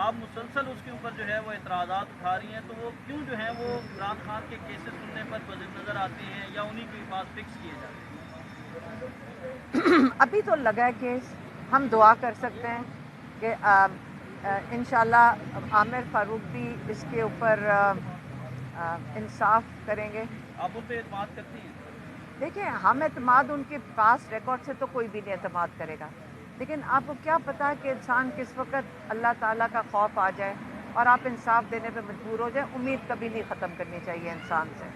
آپ مسلسل اس کے اوپر جو ہے وہ اعتراضات اٹھا رہی ہیں، تو وہ کیوں جو ہیں وہ عمران خان کے کیسز سننے پر نظر آتے ہیں یا انہی کے پاس فکس کیے جاتے ہیں؟ ابھی تو لگا ہے کیس، ہم دعا کر سکتے ہیں کہ انشاءاللہ عامر فاروق بھی اس کے اوپر انصاف کریں گے۔ آپ ان پہ اعتماد کرتی ہیں؟ دیکھیں، ہم اعتماد ان کے پاس ریکارڈ سے تو کوئی بھی نہیں اعتماد کرے گا، لیکن آپ کو کیا پتا کہ انسان کس وقت اللہ تعالیٰ کا خوف آ جائے اور آپ انصاف دینے پہ مجبور ہو جائیں۔ امید کبھی نہیں ختم کرنی چاہیے انسان سے۔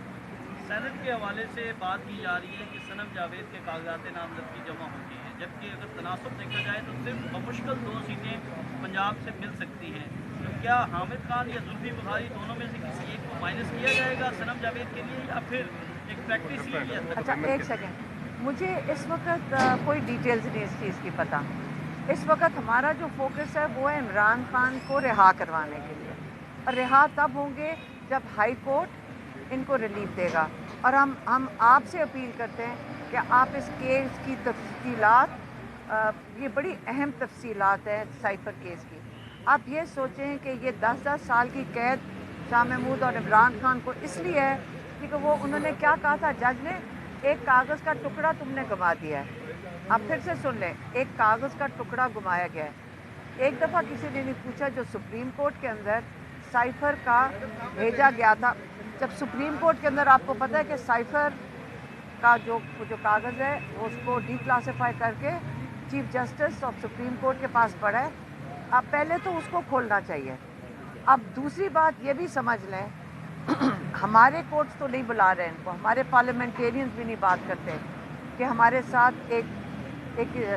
سینٹ کے حوالے سے بات کی جا رہی ہے کہ صنم جاوید کے کاغذات نامزدگی جمع ہوتی ہیں، جبکہ اگر تناسب دیکھا جائے تو صرف بمشکل 2 سیٹیں پنجاب سے مل سکتی ہیں، تو کیا حامد خان یا زلفی بخاری دونوں میں سے کسی ایک کو مائنس کیا جائے گا صنم جاوید کے لیے، یا پھر ایک پریکٹس ہی ہے؟ اچھا ایک سیکنڈ، مجھے اس وقت کوئی ڈیٹیلز نہیں اس چیز کی پتہ۔ اس وقت ہمارا جو فوکس ہے وہ ہے عمران خان کو رہا کروانے کے لیے، اور رہا تب ہوں گے جب ہائی کورٹ ان کو ریلیف دے گا۔ اور ہم آپ سے اپیل کرتے ہیں کہ آپ اس کیس کی تفصیلات، یہ بڑی اہم تفصیلات ہیں سائفر کیس کی، آپ یہ سوچیں کہ یہ 10 سال کی قید شاہ محمود اور عمران خان کو اس لیے ہے کیونکہ وہ انہوں نے کیا کہا تھا جج نے، ایک کاغذ کا ٹکڑا تم نے گما دیا ہے۔ آپ پھر سے سن لیں، ایک کاغذ کا ٹکڑا گمایا گیا ہے۔ ایک دفعہ کسی نے نہیں پوچھا، جو سپریم کورٹ کے اندر سائفر کا بھیجا گیا تھا، جب سپریم کورٹ کے اندر آپ کو پتہ ہے کہ سائفر کا جو کاغذ ہے وہ اس کو ڈی کلاسیفائی کر کے chief justice of supreme court کے پاس پڑا ہے، اب پہلے تو اس کو کھولنا چاہیے۔ اب دوسری بات یہ بھی سمجھ لیں، ہمارے کورٹس تو نہیں بلا رہے ان کو، ہمارے پارلیمنٹیرینز بھی نہیں بات کرتے کہ ہمارے ساتھ ایک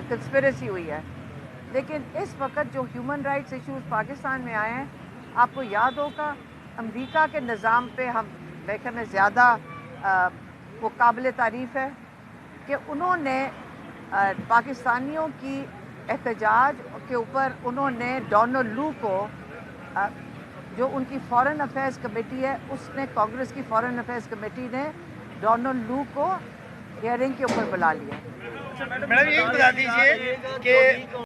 کنسپریسی ہوئی ہے، لیکن اس وقت جو ہیومن رائٹس ایشوز پاکستان میں آئے ہیں، آپ کو یاد ہوگا امریکہ کے نظام پہ ہم دیکھنے میں زیادہ وہ قابل تعریف ہے کہ انہوں نے پاکستانیوں کی احتجاج کے اوپر انہوں نے ڈونلڈ لو کو، جو ان کی فارن افیئرز کمیٹی ہے، اس نے کانگریس کی فارن افیئرز کمیٹی نے ڈونلڈ لو کو ہیئرنگ کے اوپر بلا لیا۔ میڈم یہ بتا دیجیے کہ